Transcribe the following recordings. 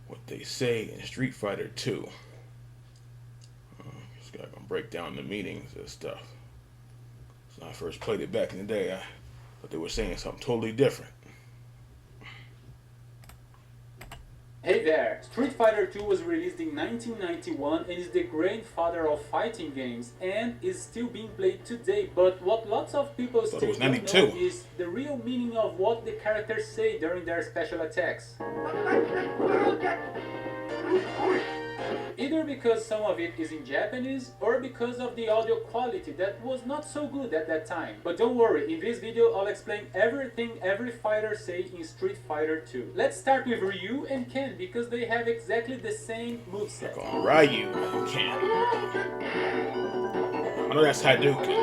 what they say in Street Fighter 2. This guy gonna break down the meanings of stuff. So when I first played it back in the day, I thought they were saying something totally different. Hey there! Street Fighter 2 was released in 1991 and is the grandfather of fighting games and is still being played today. But what lots of people still don't know is the real meaning of what the characters say during their special attacks. Either because some of it is in Japanese or because of the audio quality that was not so good at that time. But don't worry, in this video I'll explain everything every fighter say in Street Fighter 2. Let's start with Ryu and Ken because they have exactly the same moveset. Ryu and Ken. I know that's Hadouken.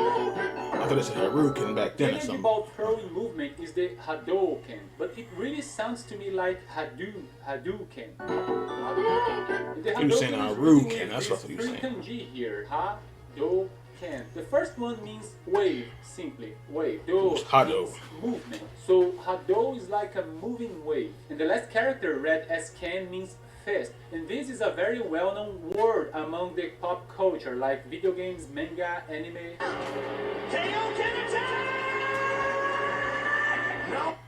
I thought it said Haruken back then or something. The ball throwing movement is the Hadouken, but it really sounds to me like Hadouken. He was saying Haruken, that's what he was saying. Kanji here, Hadouken. The first one means wave, simply wave. Do means movement. So Hadou is like a moving wave. And the last character read as Ken means fist. And this is a very well-known word among the pop culture, like video games, manga, anime.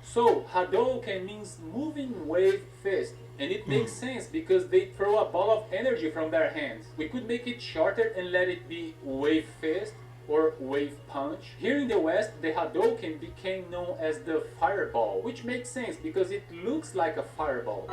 So Hadouken means moving wave fist. And it makes sense because they throw a ball of energy from their hands. We could make it shorter and let it be wave fist or wave punch. Here in the West, the Hadouken became known as the fireball, which makes sense because it looks like a fireball.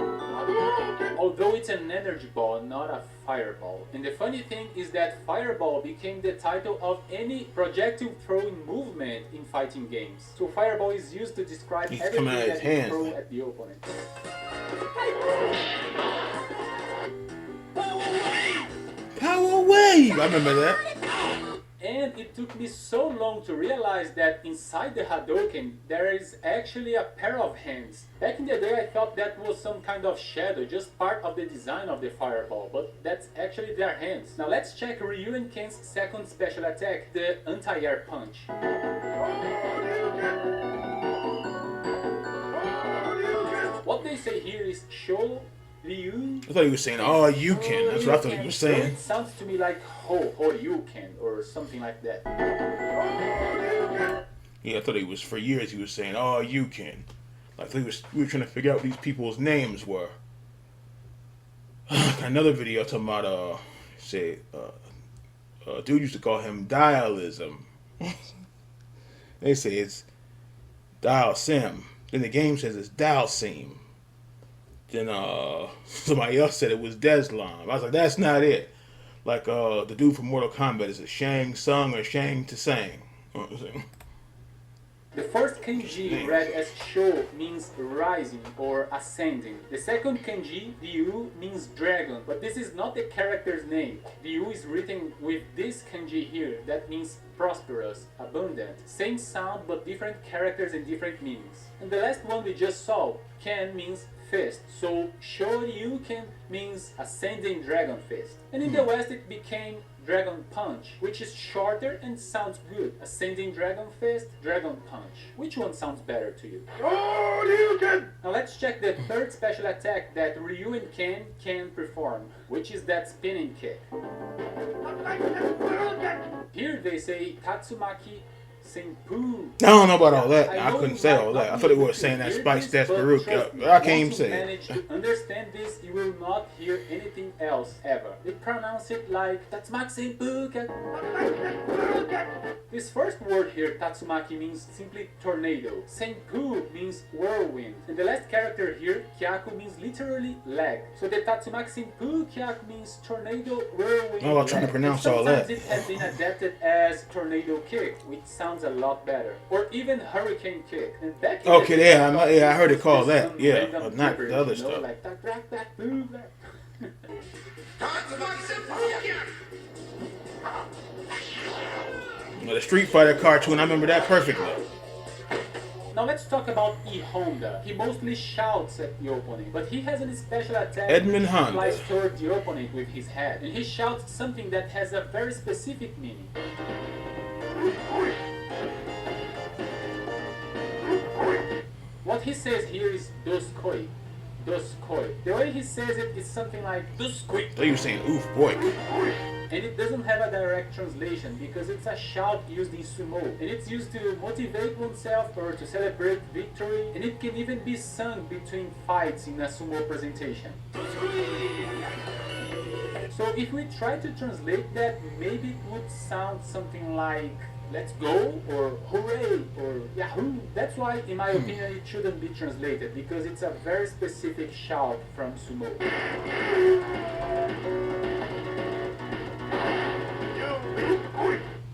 Although it's an energy ball, not a fireball. And the funny thing is that fireball became the title of any projectile throwing movement in fighting games. So fireball is used to describe everything that you throw at the opponent. Power Wave! I remember that. And it took me so long to realize that inside the Hadouken there is actually a pair of hands. Back in the day I thought that was some kind of shadow, just part of the design of the fireball, but that's actually their hands. Now let's check Ryu and Ken's second special attack, the anti-air punch. What they say here is Show Ryu. I thought he was saying, oh, you can. That's what I thought he was saying. It sounds to me like ho, you can, or something like that. Yeah, I thought he was, for years he was saying, oh, you can. Like we were trying to figure out what these people's names were. Another video talking about, dude used to call him Dialism. They say it's Dial Sim. Then the game says it's Dial Sim. Then somebody else said it was Deslam. I was like, that's not it. Like the dude from Mortal Kombat, is it Shang Tsung or Shang Tsung? The first kanji read as Sho means rising or ascending. The second kanji, Ryu, means dragon, but this is not the character's name. Ryu is written with this kanji here, that means prosperous, abundant. Same sound but different characters and different meanings. And the last one we just saw, Ken, means fist. So Shoryuken means ascending dragon fist. And in the West it became Dragon Punch, which is shorter and sounds good. Ascending Dragon Fist, Dragon Punch. Which one sounds better to you? Shoryuken! Now let's check the third special attack that Ryu and Ken can perform, which is that spinning kick. Here they say Tatsumaki Senpu. I don't know about all that. I couldn't say all that. I thought it was saying that Spike Stats Baruch. I can't even say it. Manage to understand this, you will not hear anything else ever. They pronounce it like Tatsumaki Senpu. This first word here, Tatsumaki, means simply tornado. Senpu means whirlwind. And the last character here, Kyaku, means literally leg. So the Tatsumaki Senpu Kyaku means tornado, whirlwind. Oh, I'm trying to pronounce all that. Sometimes it has been adapted as tornado kick, which sounds a lot better. Or even hurricane kick. And back in I heard it called that. Yeah, but not the other stuff. Like The Street Fighter cartoon, I remember that perfectly. Now let's talk about E. Honda. He mostly shouts at the opponent, but he has a special attack Edmund which Honda flies toward the opponent with his head. And he shouts something that has a very specific meaning. What he says here is Doskoi. Doskoi. The way he says it is something like Doskoi. So you were saying, oof, boy. And it doesn't have a direct translation because it's a shout used in sumo. And it's used to motivate oneself or to celebrate victory. And it can even be sung between fights in a sumo presentation. So if we try to translate that, maybe it would sound something like let's go or hooray or yahoo. That's why, in my opinion, it shouldn't be translated because it's a very specific shout from sumo.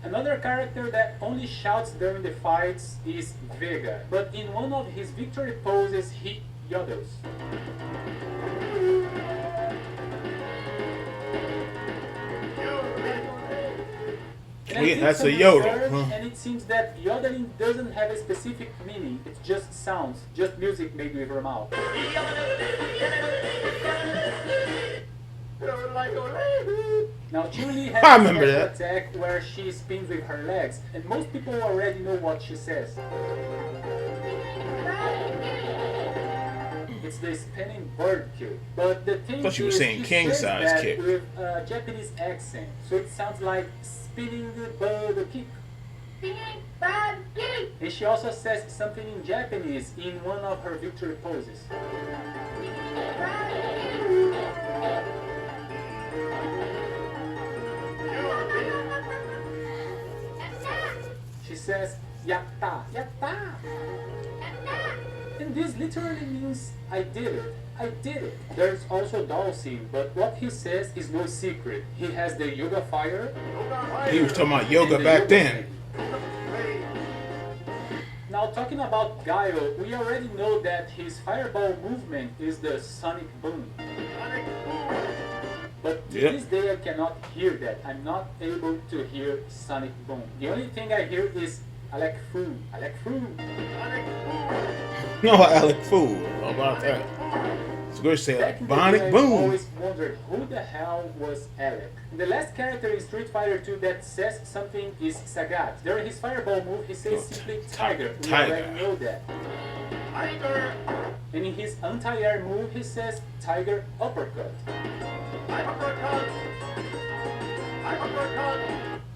Another character that only shouts during the fights is Vega, but in one of his victory poses he yodels. Yeah, that's a yodel. And it seems that yodeling doesn't have a specific meaning, it's just sounds, just music made with your mouth. Now Chun-Li has I remember a that. attack where she spins with her legs, and most people already know what she says. It's the spinning bird kick. But the thing Thought you were is, saying she king says size that kick. with a Japanese accent, so it sounds like spinning the bird kick. And she also says something in Japanese in one of her victory poses. She says, yatta, yatta. And this literally means I did it. I did it. There's also Dalsim, but what he says is no secret. He has the yoga fire. He was talking about yoga and the back yoga then. flame. Now talking about Gaio, we already know that his fireball movement is the sonic boom. But to Yep. this day I cannot hear that. I'm not able to hear sonic boom. The only thing I hear is Alec Fu. Alec Fu. No, Alec Fool. How about that? It's good to say Back in the Bonic day, I Boom. always wondered who the hell was Alec. The last character in Street Fighter 2 that says something is Sagat. During his fireball move, he says simply Tiger. We Tiger. already know that. Tiger. And in his anti-air move, he says Tiger uppercut. Uppercut. Uppercut.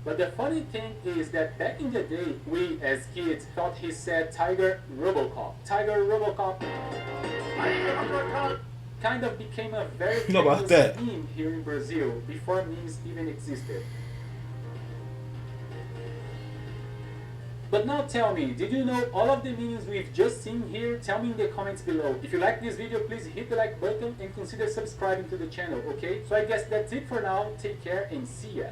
But the funny thing is that back in the day, we as kids thought he said Tiger Robocop. Tiger Robocop. Tiger uppercut. Kind of became a very Know about famous that. meme here in Brazil before memes even existed. But now tell me, did you know all of the memes we've just seen here? Tell me in the comments below. If you like this video, please hit the like button and consider subscribing to the channel, okay? So I guess that's it for now. Take care and see ya.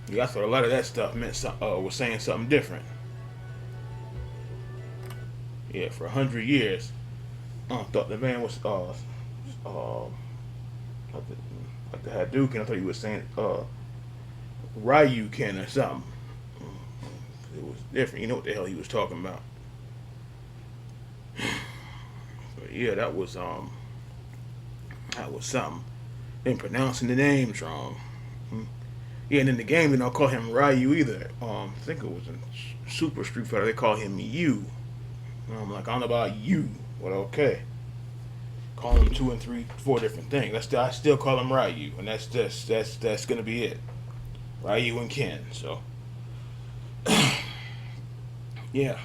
Yeah, I thought a lot of that stuff meant was saying something different. Yeah, for 100 years, I thought the man was like the Hadouken. I thought he was saying Ryuken or something. It was different. You know what the hell he was talking about. But yeah, that was something. Been pronouncing the names wrong. Yeah, and in the game they don't call him Ryu either. I think it was in Super Street Fighter they call him Yu. And I'm like, I don't know about you, but okay. Call him 2 and 3, 4 different things. I still call him Ryu, and that's gonna be it. Ryu and Ken. So yeah.